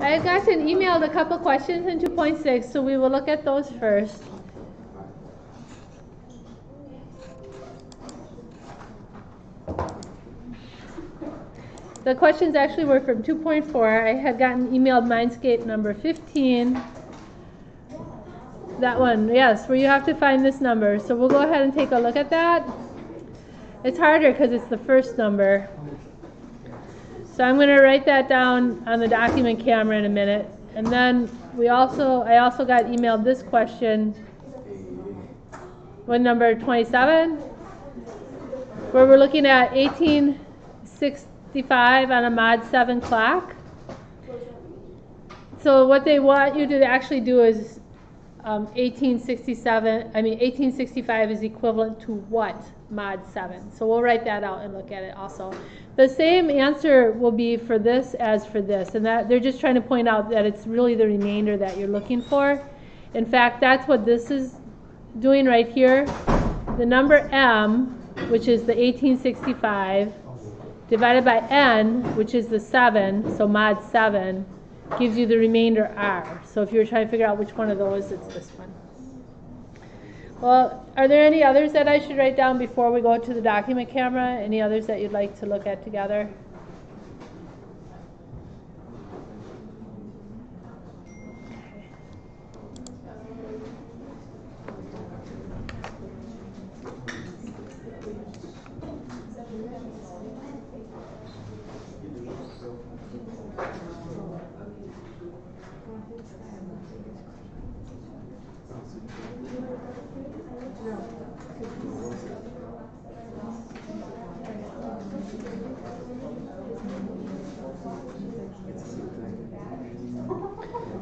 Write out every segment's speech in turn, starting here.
I got an emailed a couple questions in 2.6, so we will look at those first. The questions actually were from 2.4. I had gotten emailed Mindscape number 15. That one, yes, where you have to find this number. So we'll go ahead and take a look at that. It's harder because it's the first number. So I'm going to write that down on the document camera in a minute. And then I also got emailed this question, one number 27, where we're looking at 1865 on a mod 7 clock. So what they want you to actually do is 1865 is equivalent to what mod 7. So we'll write that out and look at it also. The same answer will be for this as for this, and that they're just trying to point out that it's really the remainder that you're looking for. In fact, that's what this is doing right here. The number m, which is the 1865, divided by n, which is the 7, so mod 7, gives you the remainder r. So if you're trying to figure out which one of those, it's this one. Well, are there any others that I should write down before we go to the document camera? Any others that you'd like to look at together?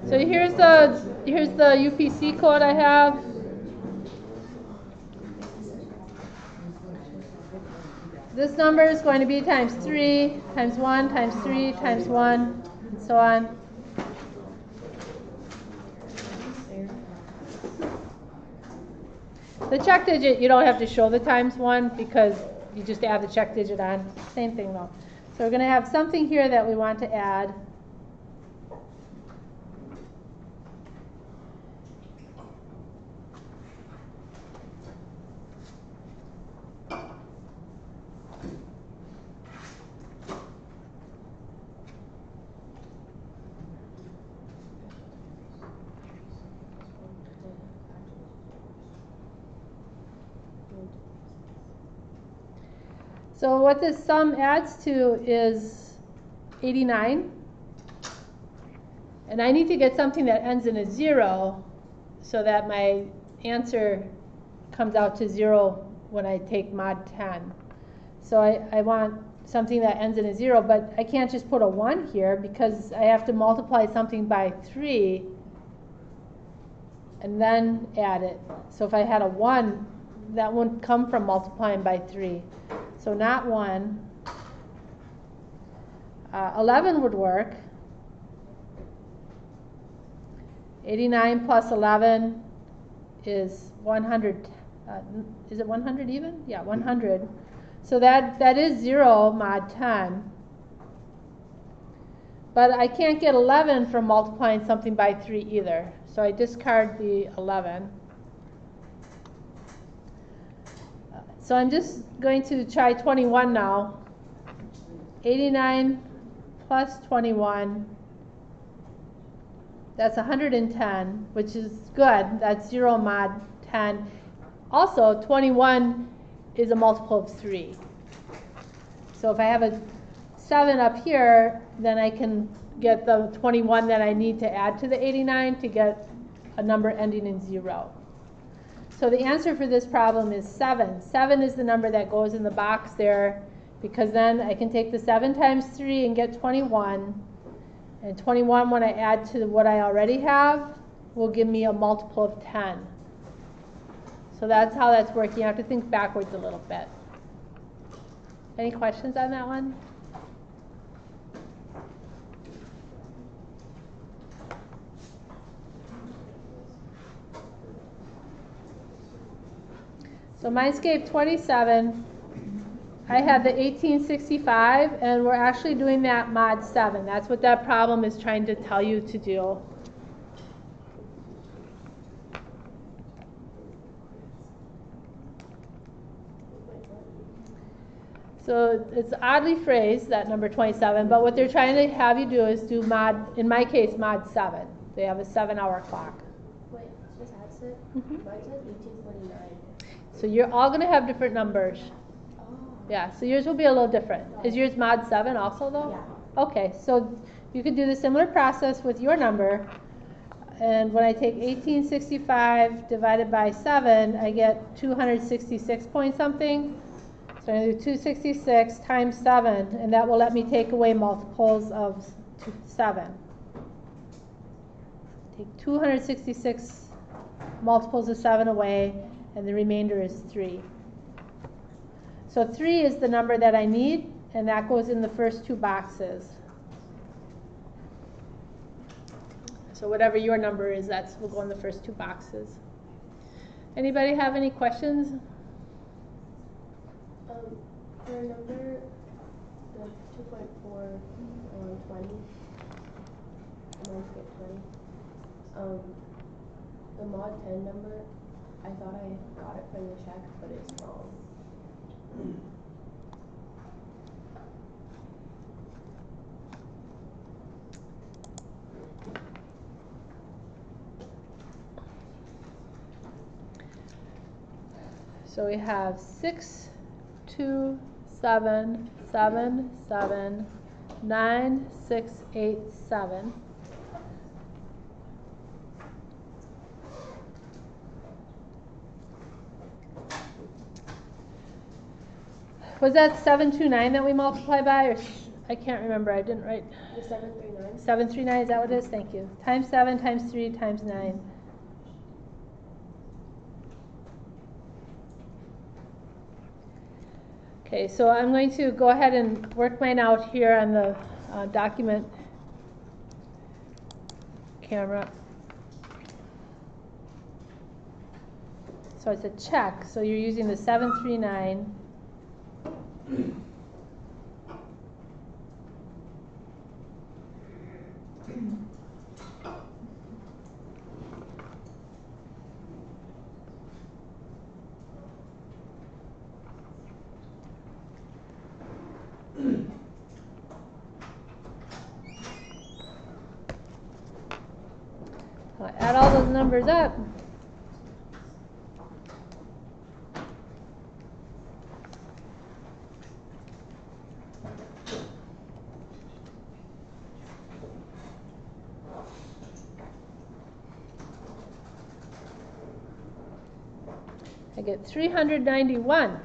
So here's the UPC code I have. This number is going to be times 3, times 1, times 3, times 1, and so on. The check digit, you don't have to show the times 1 because you just add the check digit on. Same thing though. So we're going to have something here that we want to add. So what this sum adds to is 89. And I need to get something that ends in a 0 so that my answer comes out to 0 when I take mod 10. So I want something that ends in a 0, but I can't just put a 1 here because I have to multiply something by 3 and then add it. So if I had a 1, that wouldn't come from multiplying by 3. So not 1. 11 would work. 89 plus 11 is 100. Is it 100 even? Yeah, 100. So that is 0 mod 10. But I can't get 11 from multiplying something by 3 either. So I discard the 11. So I'm just going to try 21 now. 89 plus 21, that's 110, which is good. That's 0 mod 10. Also, 21 is a multiple of 3. So if I have a 7 up here, then I can get the 21 that I need to add to the 89 to get a number ending in 0. So the answer for this problem is 7. 7 is the number that goes in the box there, because then I can take the 7 times 3 and get 21. And 21, when I add to what I already have, will give me a multiple of 10. So that's how that's working. You have to think backwards a little bit. Any questions on that one? So Mindscape 27 I had the 1865, and we're actually doing that mod 7. That's what that problem is trying to tell you to do. So it's oddly phrased, that number 27, but what they're trying to have you do is do mod, in my case, mod 7. They have a 7-hour clock. Wait, just ask it. Mine says 1849. So you're all going to have different numbers. Oh. Yeah, so yours will be a little different. Is yours mod 7 also, though? Yeah. Okay, so you could do the similar process with your number. And when I take 1865 divided by 7, I get 266 point something. So I'm going to do 266 times 7, and that will let me take away multiples of 7. Take 266 multiples of 7 away, and the remainder is 3. So 3 is the number that I need, and that goes in the first 2 boxes. So whatever your number is, that will go in the first 2 boxes. Anybody have any questions? For number, the 2.4, 20, mine's get 20. The mod 10 number, I thought I got it from the check, but it's wrong. So we have 6, 2, 7, 7, 7, 9, 6, 8, 7. Was that 729 that we multiplied by, or I can't remember, I didn't write. The 739? 739, is that what it is? Thank you. Times 7 times 3 times 9. Okay, so I'm going to go ahead and work mine out here on the document camera. So it's a check, so you're using the 739. I'll add all those numbers up. I get 391.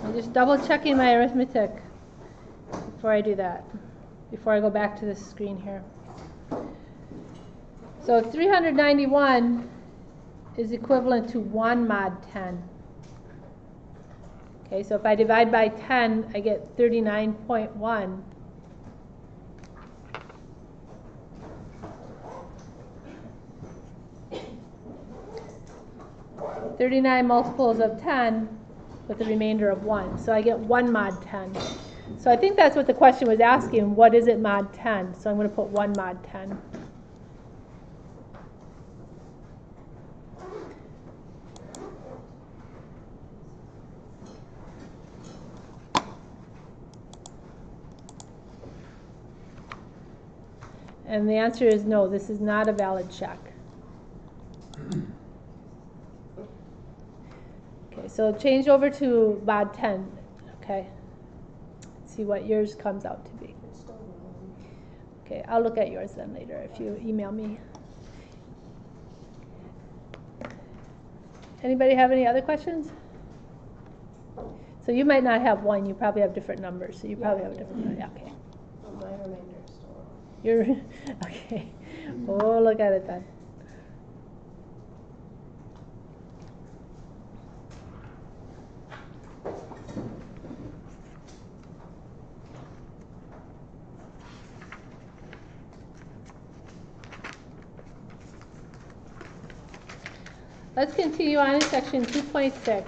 I'm just double checking my arithmetic before I do that, before I go back to this screen here. So 391 is equivalent to 1 mod 10. Okay, so if I divide by 10, I get 39.1. 39 multiples of 10 with a remainder of 1. So I get 1 mod 10. So I think that's what the question was asking. What is it mod 10? So I'm going to put 1 mod 10. And the answer is no, this is not a valid check. Okay, so change over to mod 10. Okay. See what yours comes out to be. It's still wrong. Okay, I'll look at yours then later if you email me. Anybody have any other questions? So you might not have 1, you probably have different numbers. So you probably have a different number. Yeah, okay. But my remainder is still wrong. You're okay. Oh, look at it then. Let's continue on in section 2.6.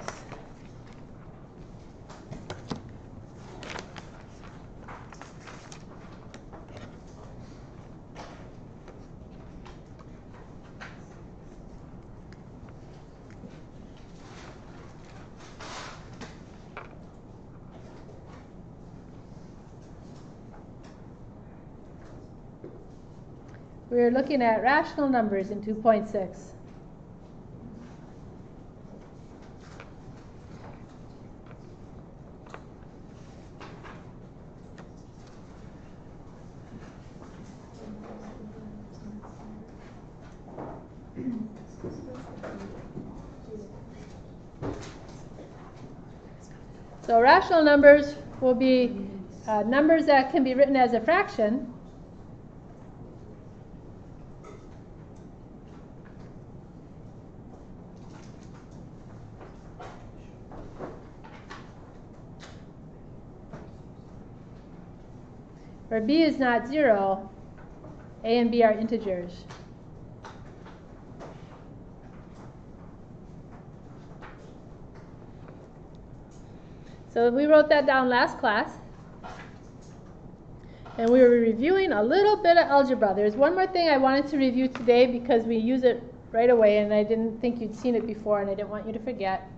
We're looking at rational numbers in 2.6. So rational numbers will be numbers that can be written as a fraction. Where b is not 0, a and b are integers. So we wrote that down last class. And we were reviewing a little bit of algebra. There's one more thing I wanted to review today because we use it right away and I didn't think you'd seen it before and I didn't want you to forget.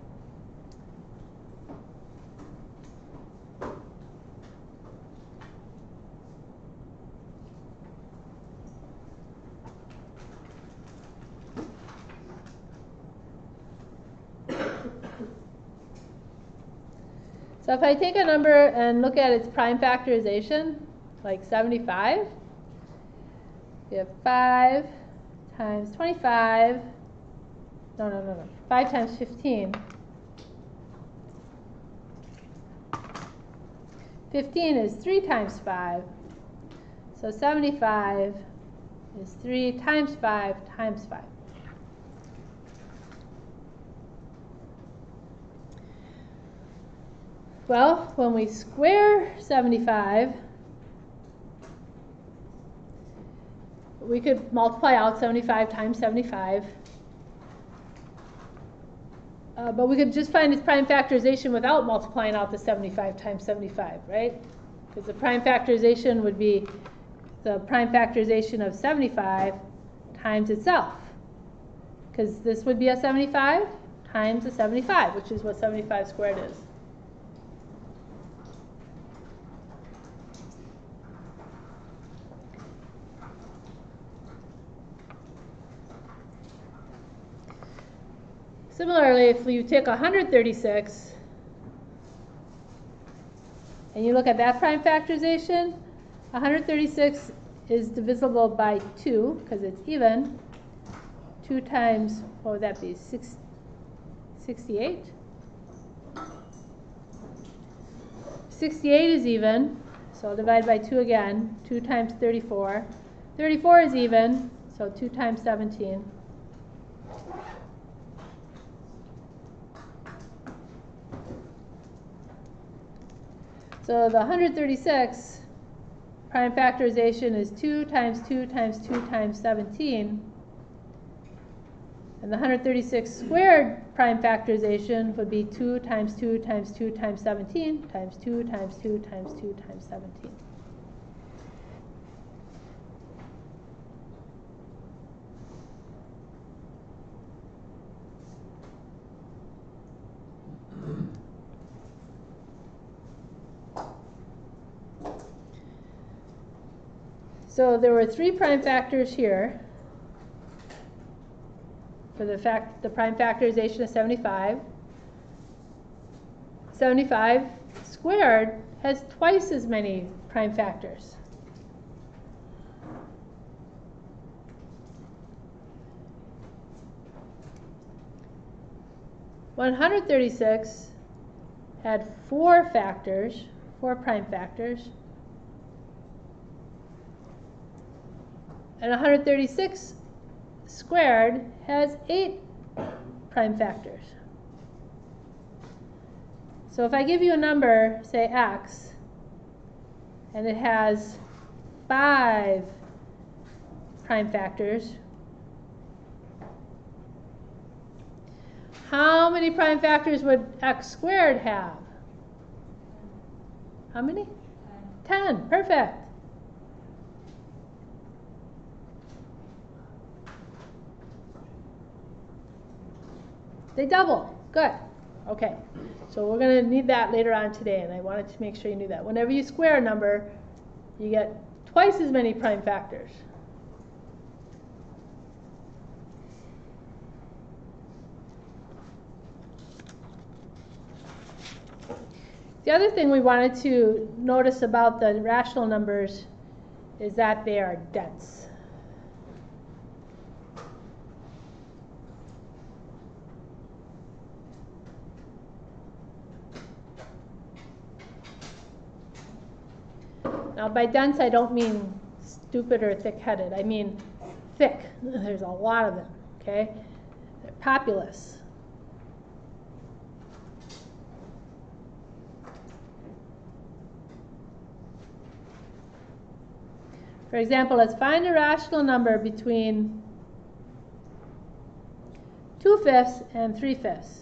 So if I take a number and look at its prime factorization, like 75, we have 5 times 25, no, 5 times 15. 15 is 3 times 5, so 75 is 3 times 5 times 5. Well, when we square 75, we could multiply out 75 times 75. But we could just find its prime factorization without multiplying out the 75 times 75, right? Because the prime factorization would be the prime factorization of 75 times itself. Because this would be a 75 times a 75, which is what 75 squared is. Similarly, if you take 136 and you look at that prime factorization, 136 is divisible by 2 because it's even. 2 times, what would that be, 68? 68 is even, so I'll divide by 2 again. 2 times 34. 34 is even, so 2 times 17. So the 136 prime factorization is 2 times 2 times 2 times 17. And the 136 squared prime factorization would be 2 times 2 times 2 times 17 times 2 times 2 times 2 times 17. So there were 3 prime factors here for the prime factorization of 75. 75 squared has twice as many prime factors. One 136 had 4 factors, 4 prime factors. And 136 squared has 8 prime factors. So if I give you a number, say x, and it has 5 prime factors, how many prime factors would x squared have? How many? 10. Perfect. They double. Good. Okay. So we're going to need that later on today, and I wanted to make sure you knew that. Whenever you square a number, you get twice as many prime factors. The other thing we wanted to notice about the rational numbers is that they are dense. Now, by dense, I don't mean stupid or thick-headed. I mean thick. There's a lot of them, okay? They're populous. For example, let's find a rational number between 2/5 and 3/5.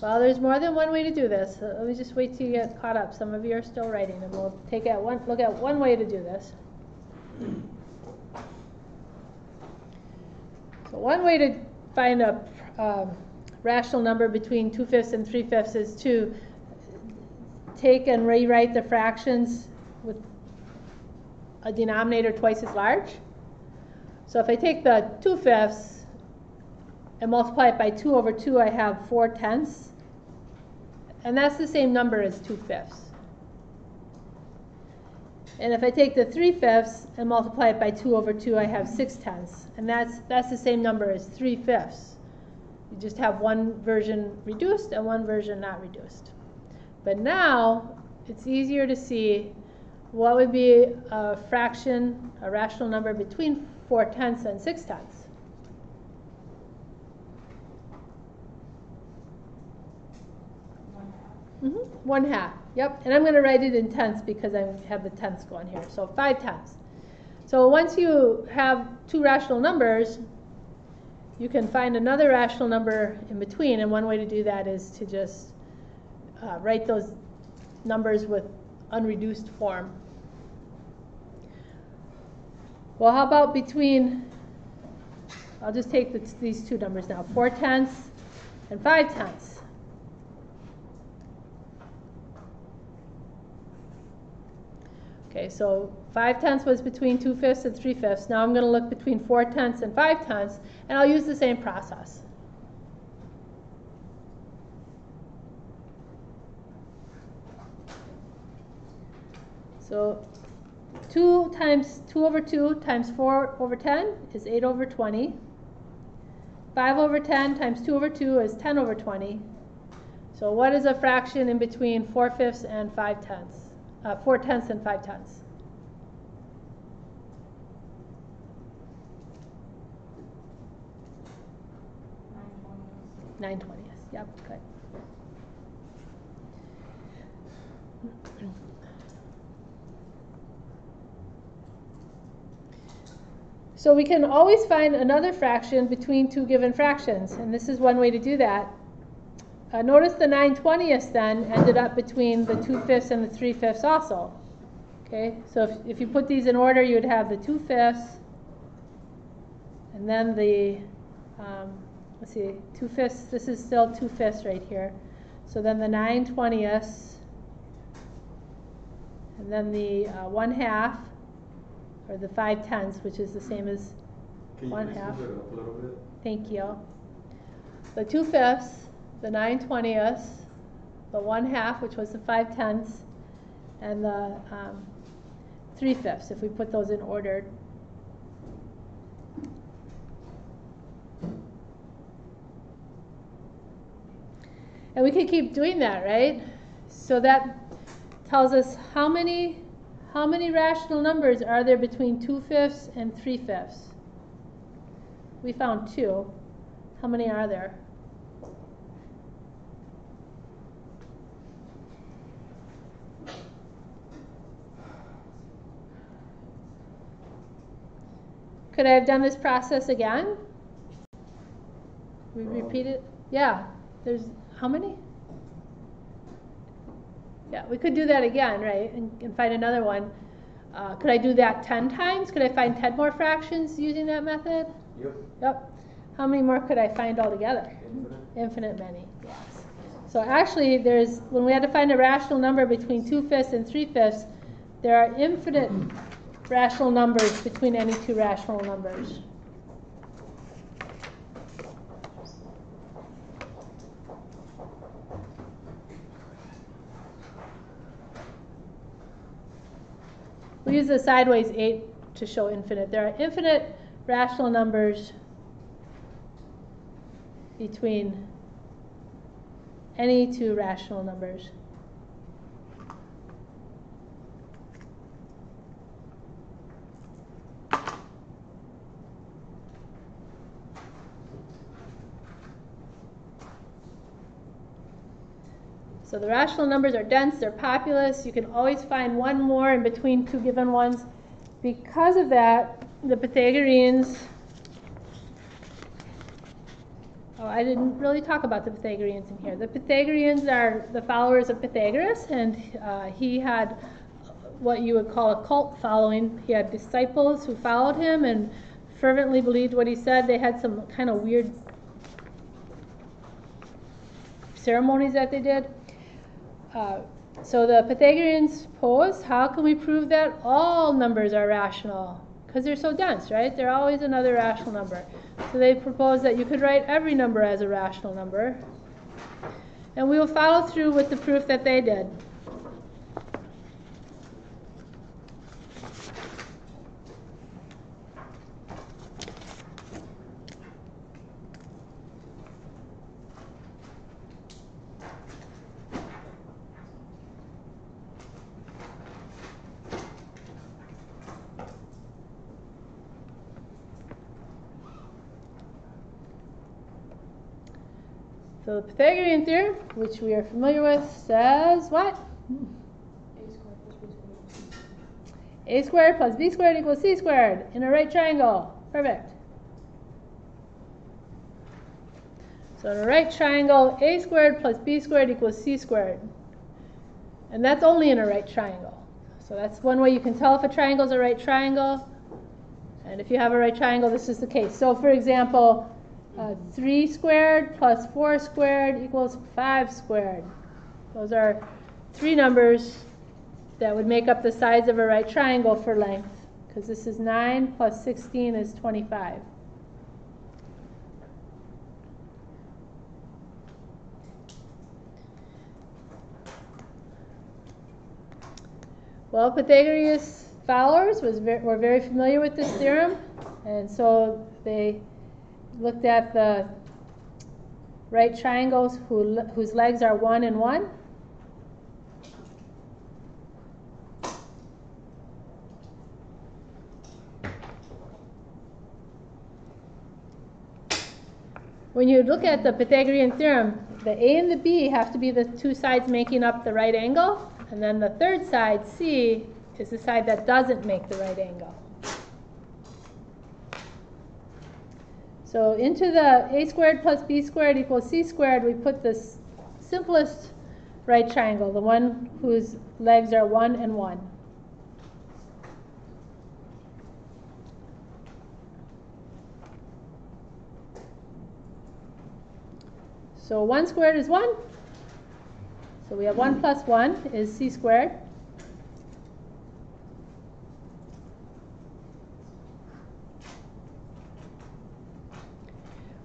Well, there's more than one way to do this. Let me just wait till you get caught up. Some of you are still writing, and we'll look at one way to do this. So one way to find a rational number between 2/5 and 3/5 is to take and rewrite the fractions with a denominator twice as large. So if I take the 2/5 and multiply it by 2/2, I have 4/10. And that's the same number as 2/5. And if I take the 3/5 and multiply it by 2/2, I have 6/10. And that's the same number as 3/5. You just have one version reduced and one version not reduced. But now it's easier to see what would be a fraction, a rational number between 4/10 and 6/10. 1/2. Yep. And I'm going to write it in tenths because I have the tenths going here. So 5/10. So once you have two rational numbers, you can find another rational number in between. And one way to do that is to just write those numbers with unreduced form. Well, how about between, I'll just take these two numbers now, 4/10 and 5/10. Okay, so 5/10 was between 2/5 and 3/5. Now I'm going to look between 4/10 and 5/10, and I'll use the same process. So 2 times 2/2 times 4/10 is 8/20. 5/10 times 2/2 is 10/20. So what is a fraction in between 4/5 and 5/10? 4/10 and 5/10. 9/20. Yep, good. So we can always find another fraction between two given fractions, and this is one way to do that. Notice the 9/20 then ended up between the 2/5 and the 3/5 also. Okay, so if you put these in order, you'd have the 2/5, and then the, let's see, 2/5, this is still 2/5 right here. So then the 9/20, and then the 1/2, or the 5/10, which is the same as 1/2. Can you please move it up a little bit? Thank you. The 2/5, the 9/20, the 1/2, which was the 5/10, and the 3/5, if we put those in order. And we could keep doing that, right? So that tells us how many how many rational numbers are there between 2/5 and 3/5? We found 2. How many are there? Could I have done this process again? We repeat it? Yeah. There's how many? Yeah, we could do that again, right? And find another one. Could I do that 10 times? Could I find 10 more fractions using that method? Yep. How many more could I find altogether? Infinite many, yes. So actually, when we had to find a rational number between 2/5 and 3/5, there are infinite rational numbers between any two rational numbers. We use the sideways 8 to show infinite. There are infinite rational numbers between any two rational numbers. So the rational numbers are dense, they're populous. You can always find one more in between two given ones. Because of that, the Pythagoreans, I didn't really talk about the Pythagoreans in here. The Pythagoreans are the followers of Pythagoras, and he had what you would call a cult following. He had disciples who followed him and fervently believed what he said. They had some kind of weird ceremonies that they did. So the Pythagoreans posed, how can we prove that all numbers are rational? Because they're so dense, right? They're always another rational number. So they proposed that you could write every number as a rational number. And we will follow through with the proof that they did. So the Pythagorean theorem, which we are familiar with, says what? A squared plus B squared equals C squared in a right triangle. Perfect. So in a right triangle, A squared plus B squared equals C squared. And that's only in a right triangle. So that's one way you can tell if a triangle is a right triangle. And if you have a right triangle, this is the case. So for example, 3 squared plus 4 squared equals 5 squared. Those are three numbers that would make up the sides of a right triangle for length, because this is 9 plus 16 is 25. Well, Pythagoras' followers were very familiar with this theorem, and so they looked at the right triangles whose legs are 1 and 1. When you look at the Pythagorean theorem, the A and the B have to be the two sides making up the right angle, and then the third side, C, is the side that doesn't make the right angle. So into the A squared plus B squared equals C squared, we put the simplest right triangle, the one whose legs are 1 and 1. So 1 squared is 1. So we have 1 plus 1 is C squared.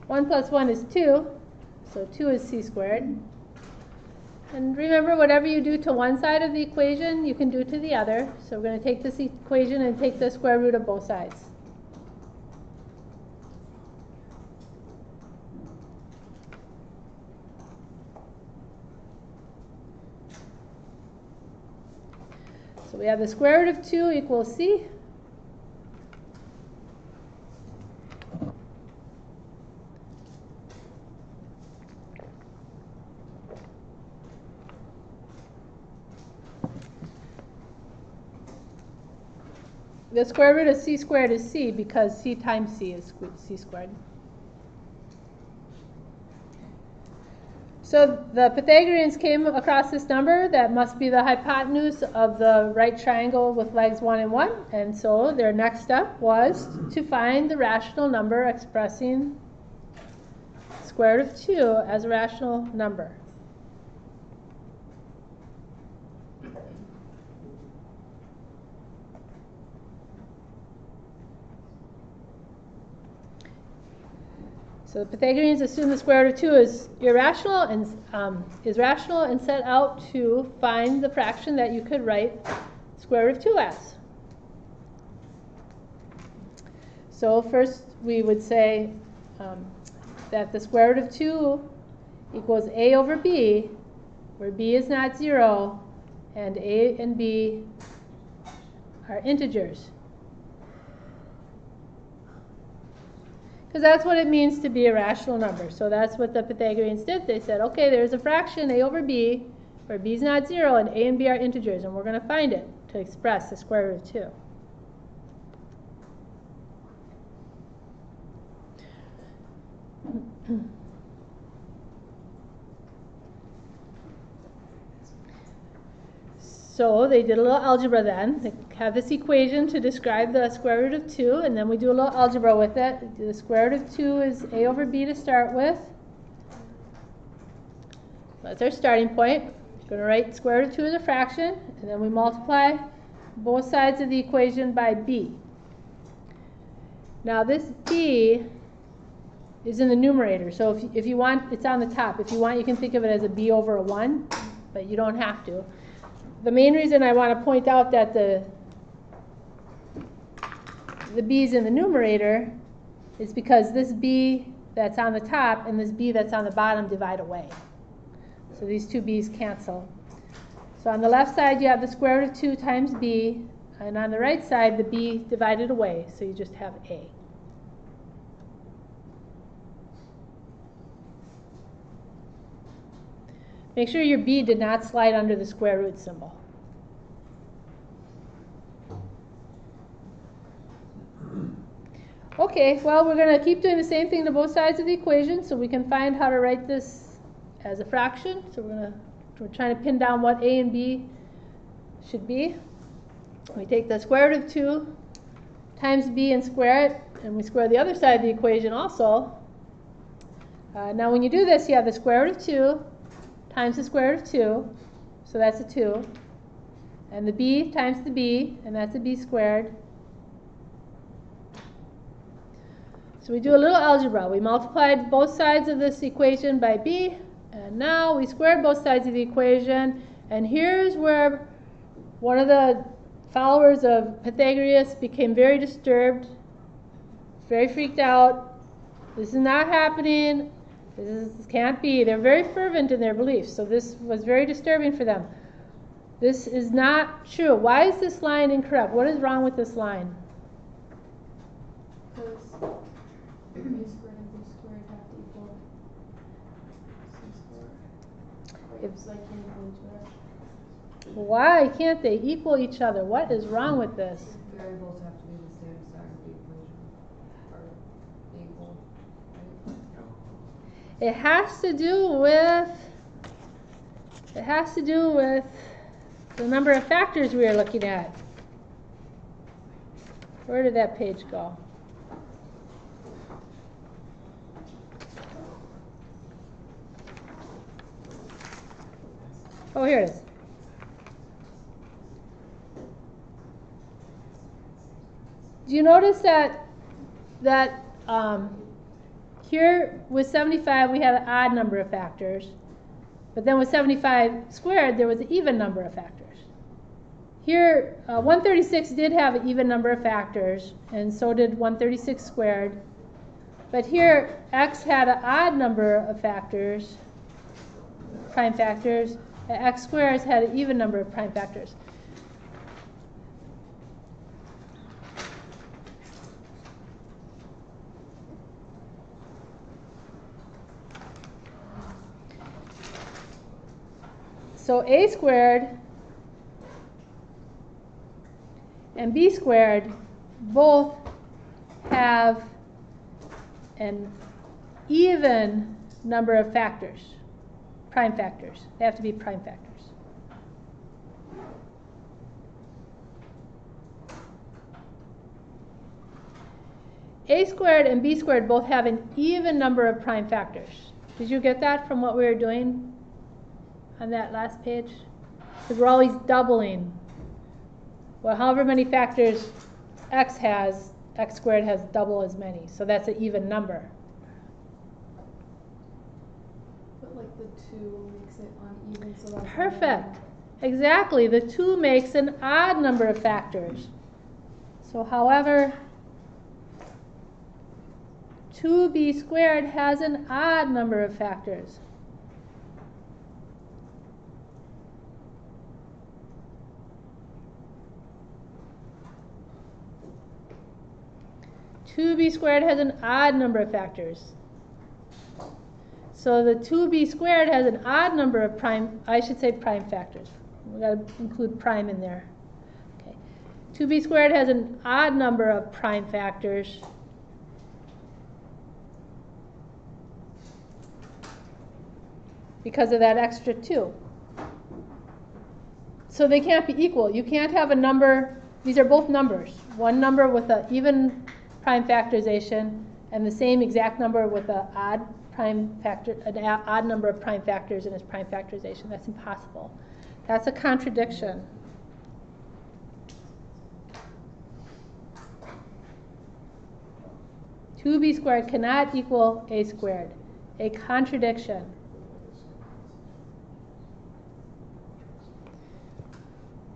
One plus 1 is 2, so 2 is C squared. And remember, whatever you do to one side of the equation, you can do to the other. So we're going to take this equation and take the square root of both sides. So we have the square root of 2 equals c. The square root of c squared is c because c times c is c squared. So the Pythagoreans came across this number that must be the hypotenuse of the right triangle with legs 1 and 1. And so their next step was to find the rational number expressing square root of 2 as a rational number. So the Pythagoreans assume the square root of 2 is irrational and is rational and set out to find the fraction that you could write square root of 2 as. So first we would say that the square root of 2 equals a over b, where b is not 0 and a and b are integers. Because that's what it means to be a rational number. So that's what the Pythagoreans did. They said, okay, there's a fraction, a over b, where b is not 0 and a and b are integers, and we're going to find it to express the square root of 2. So they did a little algebra then. They have this equation to describe the square root of 2, and then we do a little algebra with it. The square root of 2 is a over b to start with. That's our starting point. We're going to write square root of 2 as a fraction, and then we multiply both sides of the equation by b. Now this b is in the numerator, so if you want, it's on the top. If you want, you can think of it as a b over a 1, but you don't have to. The main reason I want to point out that the b is in the numerator is because this b that's on the top and this b that's on the bottom divide away. So these two b's cancel. So on the left side you have the square root of 2 times b, and on the right side the b divided away, so you just have a. Make sure your b did not slide under the square root symbol. Okay, well, we're going to keep doing the same thing to both sides of the equation so we can find how to write this as a fraction. So we're trying to pin down what a and b should be. We take the square root of 2 times b and square it, and we square the other side of the equation also. Now when you do this, you have the square root of 2 times the square root of 2, so that's a 2. And the b times the b, and that's a b squared. So we do a little algebra. We multiplied both sides of this equation by b, and now we squared both sides of the equation. And here's where one of the followers of Pythagoras became very disturbed, very freaked out. This is not happening. This can't be. They're very fervent in their beliefs, so this was very disturbing for them. This is not true. Why is this line incorrect? What is wrong with this line? Because a squared and b squared have to equal c squared. It's like in each other. Why can't they equal each other? What is wrong with this? Variables have to be the same side of the equation, or equal, right? It has to do with the number of factors we are looking at. Where did that page go? Oh, here it is. Do you notice that here with 75 we had an odd number of factors, but then with 75 squared there was an even number of factors. Here 136 did have an even number of factors, and so did 136 squared. But here x had an odd number of factors, prime factors, and x squares had an even number of prime factors. So a squared and b squared both have an even number of factors, prime factors. They have to be prime factors. A squared and b squared both have an even number of prime factors. Did you get that from what we were doing on that last page? Because we're always doubling. Well, however many factors x has, x squared has double as many. So that's an even number. But like the 2 makes it uneven, so that's Perfect. Exactly. The 2 makes an odd number of factors. So however 2b squared has an odd number of factors. Two b squared has an odd number of factors. So the 2b squared has an odd number of prime factors. We've got to include prime in there. Okay. 2b squared has an odd number of prime factors. Because of that extra 2. So they can't be equal. You can't have a number, these are both numbers. One number with an even prime factorization and the same exact number with an odd odd number of prime factors in its prime factorization. That's impossible. That's a contradiction. Two b squared cannot equal a squared. A contradiction.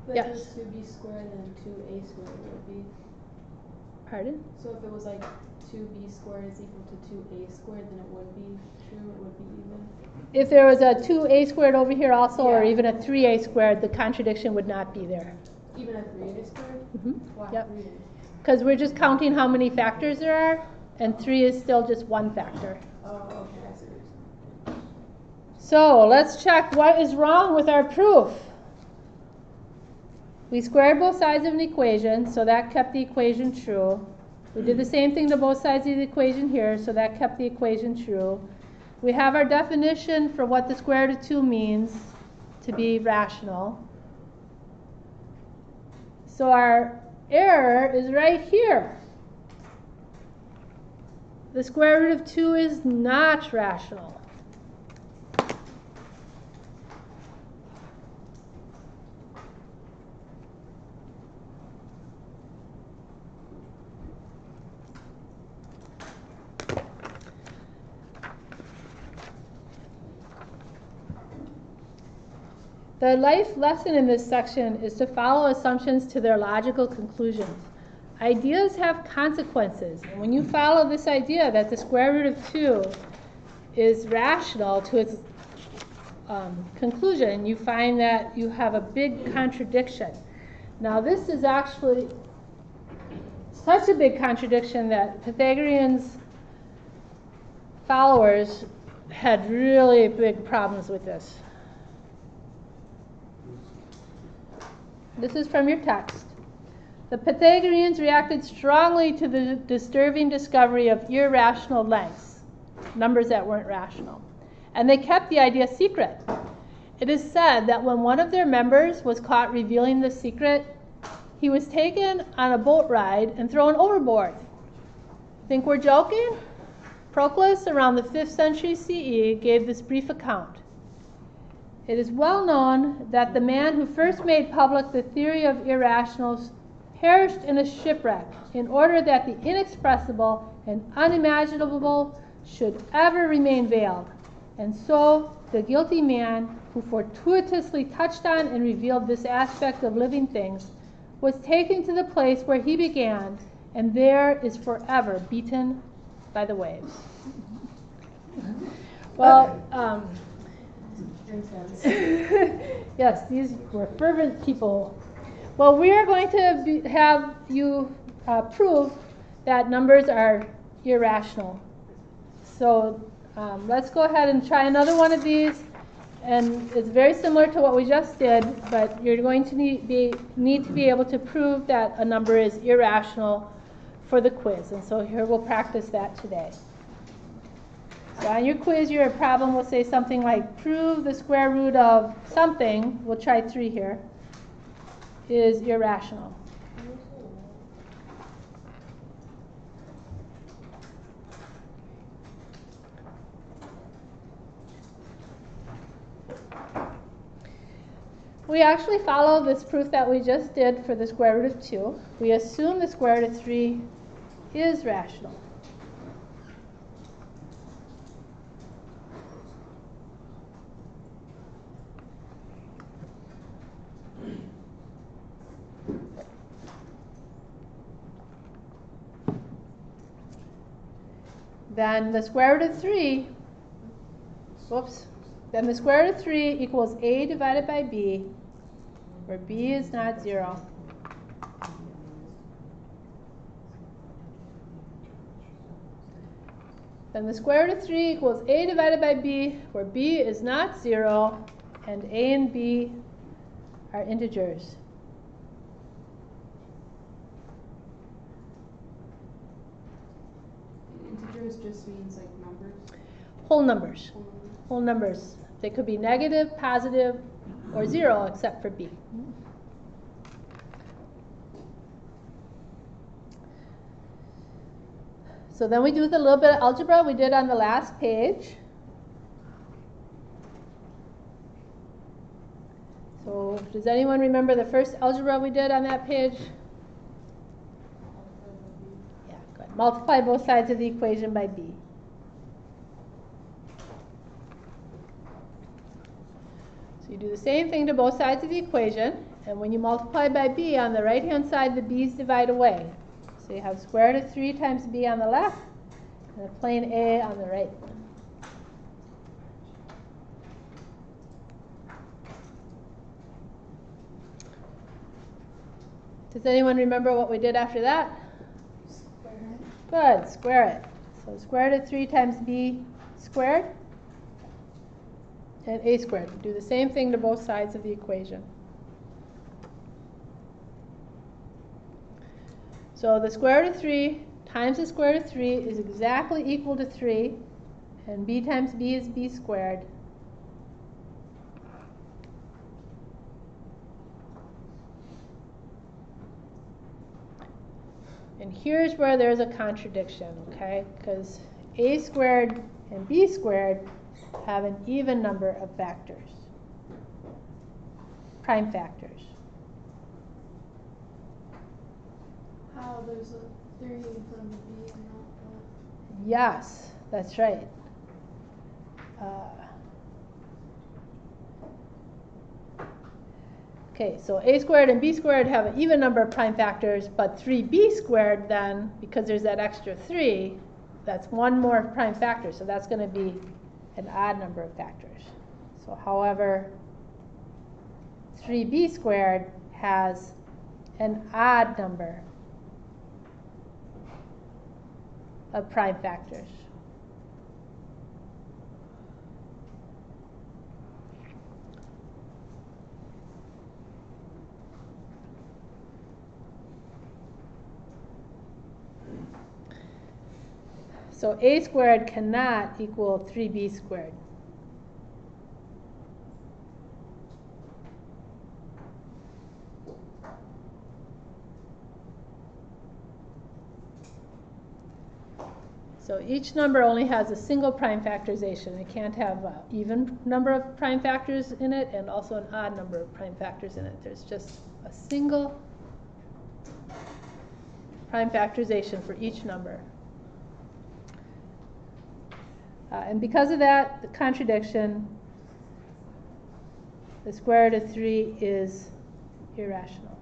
But Yes. does 2b squared and 2a squared would be? Pardon? So if it was like 2b squared is equal to 2a squared, then it would be true, it would be even? If there was a 2a squared over here also, or Yeah. even a 3a squared, the contradiction would not be there. Even a 3a squared? Wow, Yep. 3a. Because we're just counting how many factors there are, and 3 is still just one factor. Oh, okay, I see what you're saying. So let's check what is wrong with our proof. We squared both sides of an equation, so that kept the equation true. We did the same thing to both sides of the equation here, so that kept the equation true. We have our definition for what the square root of 2 means to be rational. So our error is right here. The square root of 2 is not rational. The life lesson in this section is to follow assumptions to their logical conclusions. Ideas have consequences, and when you follow this idea that the square root of 2 is rational to its conclusion, you find that you have a big contradiction. Now this is actually such a big contradiction that Pythagorean's followers had really big problems with this. This is from your text. The Pythagoreans reacted strongly to the disturbing discovery of irrational lengths, numbers that weren't rational, and they kept the idea secret. It is said that when one of their members was caught revealing the secret, he was taken on a boat ride and thrown overboard. Think we're joking? Proclus, around the 5th century CE, gave this brief account. It is well known that the man who first made public the theory of irrationals perished in a shipwreck in order that the inexpressible and unimaginable should ever remain veiled. And so the guilty man who fortuitously touched on and revealed this aspect of living things was taken to the place where he began, and there is forever beaten by the waves. Well, yes, these were fervent people. Well, we are going to have you prove that numbers are irrational. So let's go ahead and try another one of these. And it's very similar to what we just did, but you're going to need to be able to prove that a number is irrational for the quiz. And so here we'll practice that today. So on your quiz, your problem will say something like, prove the square root of something, we'll try 3 here, is irrational. We actually follow this proof that we just did for the square root of 2. We assume the square root of 3 is rational. Then the square root of 3, then the square root of 3 equals a divided by b, where b is not 0. Then the square root of 3 equals a divided by b, where b is not 0, and a and b are integers. Integers just means like numbers? Whole numbers. Whole numbers. Whole numbers. They could be negative, positive, or 0, except for b. So then we do the little bit of algebra we did on the last page. So does anyone remember the first algebra we did on that page? Yeah, good. Multiply both sides of the equation by b. So you do the same thing to both sides of the equation, and when you multiply by b, on the right-hand side, the b's divide away. So you have square root of 3 times b on the left, and a plain a on the right. Does anyone remember what we did after that? Square it. Good, square it. So square root of 3 times b squared, and a squared. Do the same thing to both sides of the equation. So the square root of 3 times the square root of 3 is exactly equal to 3, and b times b is b squared. And here's where there's a contradiction, okay? Because a squared and b squared have an even number of factors, prime factors. How there's a 3 in front of the b and not the... Yes, that's right. Okay, so a squared and b squared have an even number of prime factors, but 3b squared then, because there's that extra 3, that's one more prime factor, so that's going to be an odd number of factors. So however, 3b squared has an odd number of prime factors. So a squared cannot equal 3b squared. So each number only has a single prime factorization. It can't have an even number of prime factors in it and also an odd number of prime factors in it. There's just a single prime factorization for each number. And because of that, the contradiction, the square root of 3 is irrational.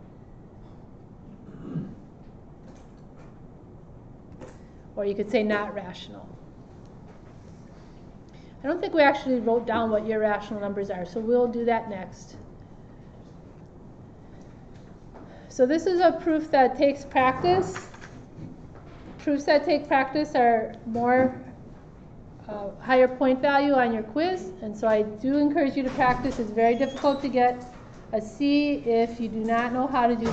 Or you could say not rational. I don't think we actually wrote down what irrational numbers are, so we'll do that next. So this is a proof that takes practice. Proofs that take practice are more higher point value on your quiz, and so I do encourage you to practice. It's very difficult to get a C if you do not know how to do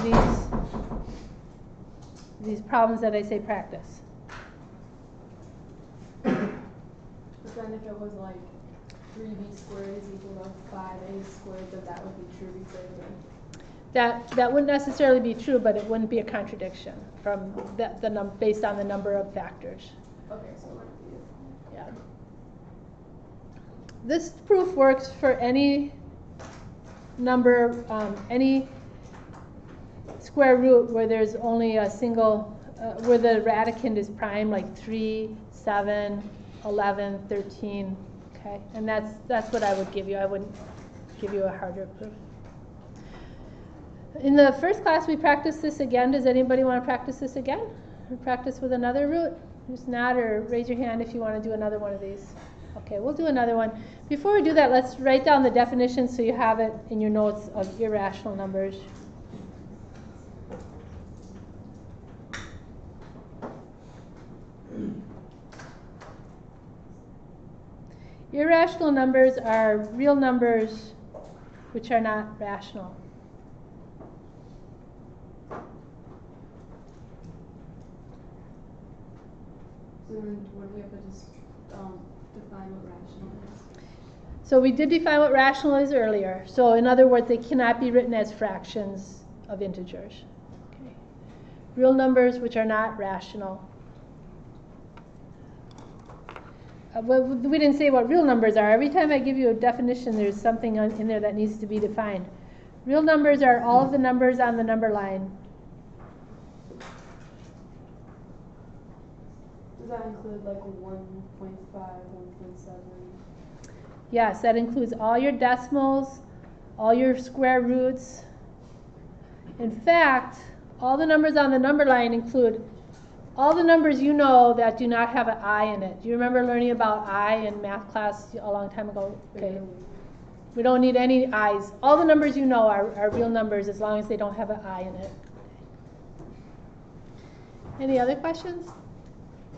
these problems that I say practice. But then if it was like 3b squared is equal to 5a squared, that would be true because That wouldn't necessarily be true, but it wouldn't be a contradiction from based on the number of factors. okay, so it wouldn't be. Yeah. This proof works for any number, any square root where there's only a single, where the radicand is prime, like 3, 7, 11, 13. Okay, and that's what I would give you. I wouldn't give you a harder proof. In the first class, we practiced this again. Does anybody want to practice this again? Or practice with another root? Just nod or raise your hand if you want to do another one of these. Okay, we'll do another one. Before we do that, let's write down the definition so you have it in your notes of irrational numbers. Irrational numbers are real numbers which are not rational. So then would we have to just define what rational is? So we did define what rational is earlier. So in other words, they cannot be written as fractions of integers. Okay. Real numbers which are not rational. Well, we didn't say what real numbers are. Every time I give you a definition, there's something in there that needs to be defined. Real numbers are all of the numbers on the number line. Does that include like 1.5, 1.7? Yes, that includes all your decimals, all your square roots. In fact, all the numbers on the number line include all the numbers you know that do not have an I in it. Do you remember learning about I in math class a long time ago? Okay. We don't need any I's. All the numbers you know are real numbers as long as they don't have an I in it. Any other questions?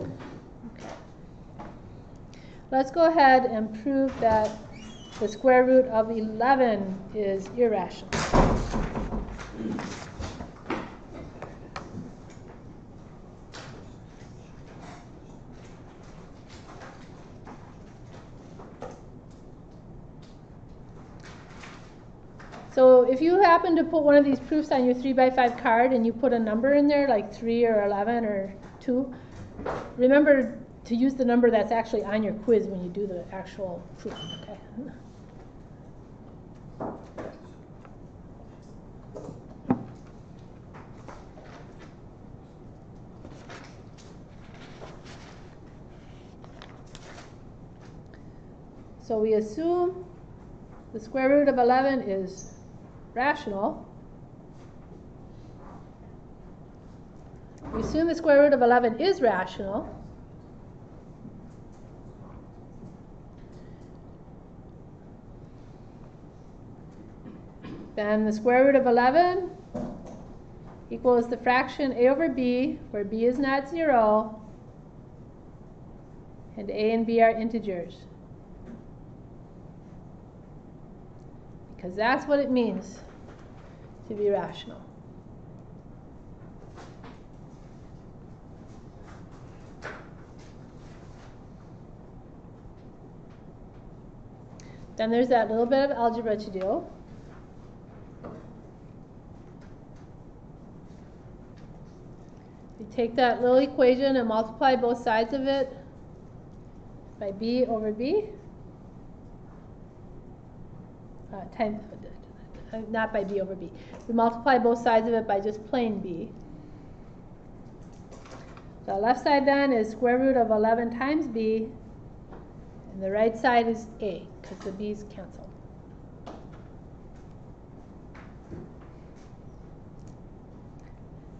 Okay. Let's go ahead and prove that the square root of 11 is irrational. So if you happen to put one of these proofs on your 3x5 card and you put a number in there, like 3 or 11 or 2, remember to use the number that's actually on your quiz when you do the actual proof. Okay. So we assume the square root of 11 is rational. We assume the square root of 11 is rational. Then the square root of 11 equals the fraction a over b, where b is not 0, and a and b are integers. Because that's what it means to be rational. Then there's that little bit of algebra to do. You take that little equation and multiply both sides of it by b over b. Not by b over b. We multiply both sides of it by just plain b. The left side then is square root of 11 times b, and the right side is a, because the b's cancel.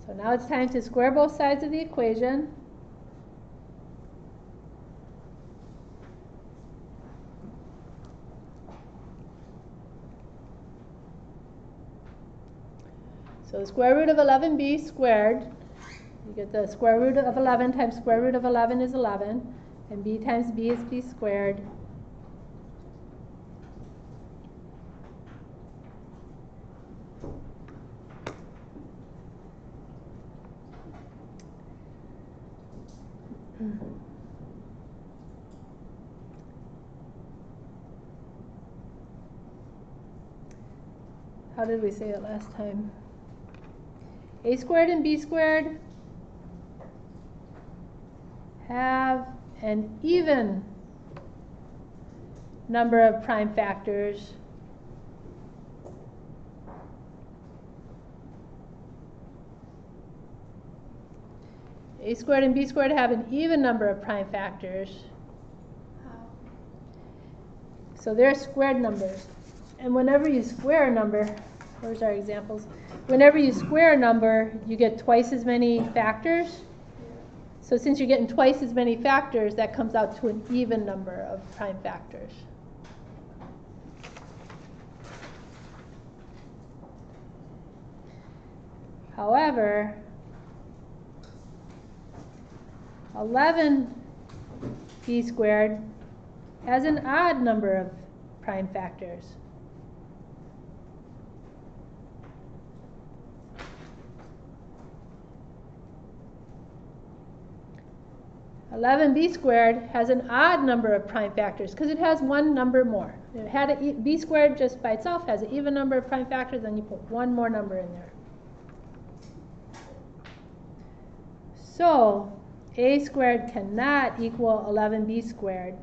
So now it's time to square both sides of the equation. So the square root of 11b squared, you get the square root of 11 times square root of 11 is 11. And b times b is b squared. How did we say it last time? A squared and b squared have an even number of prime factors a squared and b squared have an even number of prime factors. How? So they're squared numbers. And whenever you square a number, where's our examples? Whenever you square a number, you get twice as many factors. So since you're getting twice as many factors, that comes out to an even number of prime factors. However, 11 b squared has an odd number of prime factors. B squared has an odd number of prime factors because it has one number more. If it had a b squared just by itself has an even number of prime factors, then you put one more number in there. So a squared cannot equal 11b squared.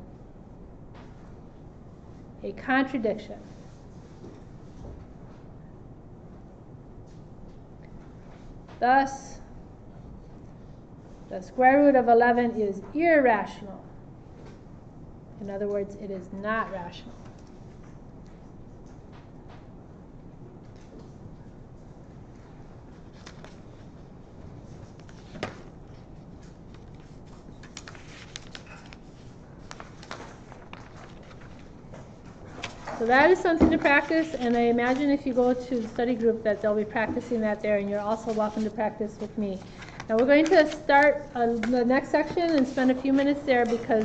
A contradiction. Thus, the square root of 11 is irrational. In other words, it is not rational. So that is something to practice, and I imagine if you go to the study group that they'll be practicing that there, and you're also welcome to practice with me. Now we're going to start the next section and spend a few minutes there because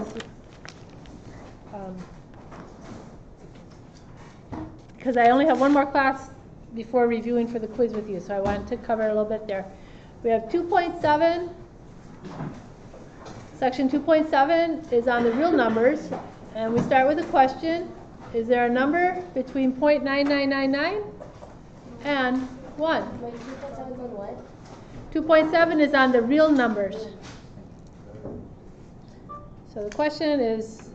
I only have one more class before reviewing for the quiz with you, so I wanted to cover a little bit there. We have 2.7. Section 2.7 is on the real numbers, and we start with a question. Is there a number between 0.9999 and 1? Wait, 2.7 on what? 2.7 is on the real numbers. So the question is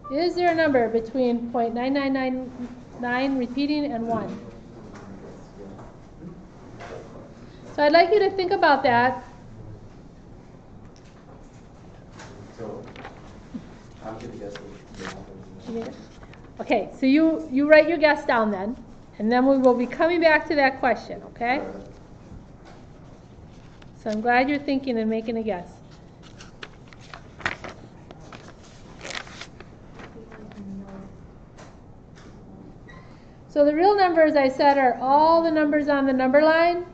there a number between 0.9999 repeating and 1? So I'd like you to think about that. So, I'm going to guess what. Okay, so you write your guess down then, and then we will be coming back to that question, okay? So I'm glad you're thinking and making a guess. So the real numbers, I said, are all the numbers on the number line.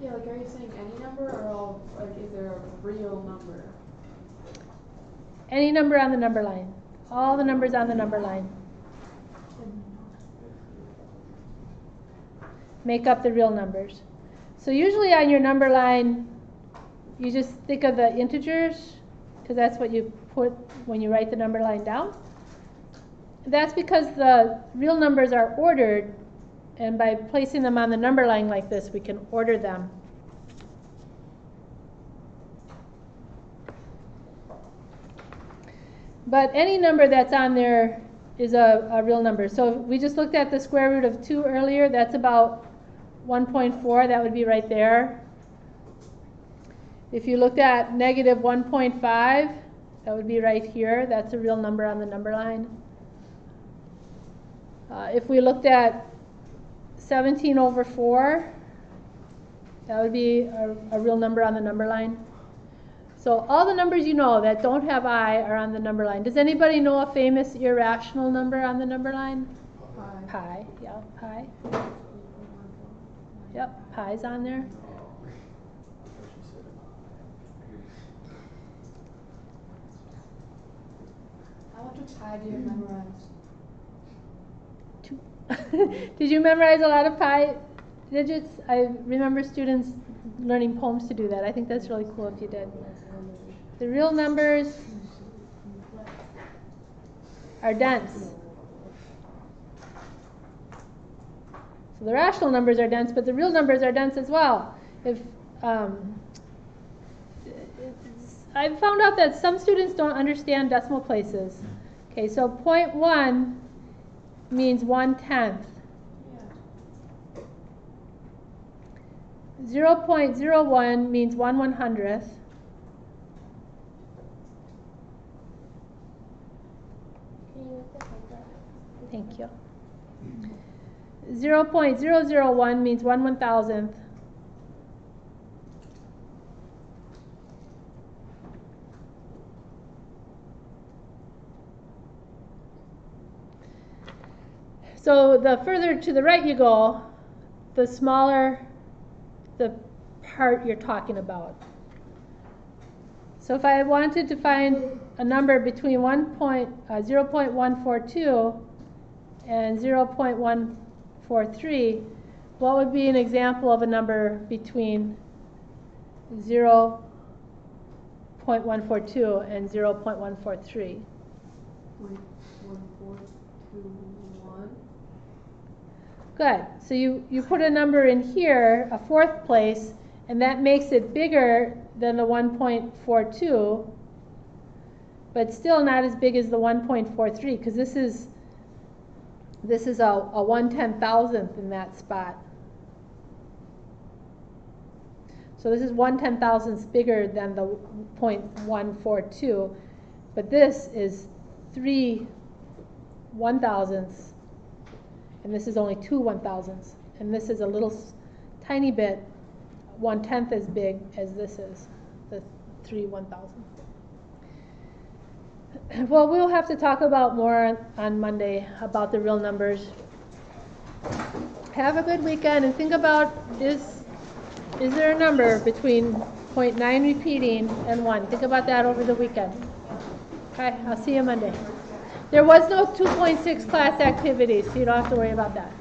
Yeah, like are you saying any number or all, like is there a real number? Any number on the number line. All the numbers on the number line. Make up the real numbers. So usually on your number line, you just think of the integers, because that's what you put when you write the number line down. That's because the real numbers are ordered, and by placing them on the number line like this, we can order them. But any number that's on there is a real number. So we just looked at the square root of 2 earlier. That's about 1.4. That would be right there. If you looked at negative 1.5, that would be right here. That's a real number on the number line. If we looked at 17 over 4, that would be a real number on the number line. So all the numbers you know that don't have I are on the number line. Does anybody know a famous irrational number on the number line? Pi. Pi, yeah, pi. Yep, pi's on there. pi do you memorize? Did you memorize a lot of pi digits? I remember students learning poems to do that. I think that's really cool if you did. The real numbers are dense. So the rational numbers are dense, but the real numbers are dense as well. If I've found out that some students don't understand decimal places. Okay, so 0.1 means 1/10. 0.01 means 1/100th. Can you make the paper? Thank you. 0.001 means 1/1000th. So the further to the right you go, the smaller the part you're talking about. So if I wanted to find a number between 0.142 and 0.143, what would be an example of a number between 0.142 and 0.143? 1.1421. Good. So you put a number in here, a fourth place, and that makes it bigger than the 1.42, but still not as big as the 1.43, because this is a 1/10,000th in that spot. So this is 1/10,000th bigger than the 0.142, but this is 3 1,000ths. And this is only 2 1,000ths. And this is a little tiny bit, 1/10 as big as this is, the 3 1,000. Well, we'll have to talk about more on Monday about the real numbers. Have a good weekend and think about, is there a number between 0.9 repeating and 1? Think about that over the weekend. Okay, I'll see you Monday. There was no 2.6 class activity, so you don't have to worry about that.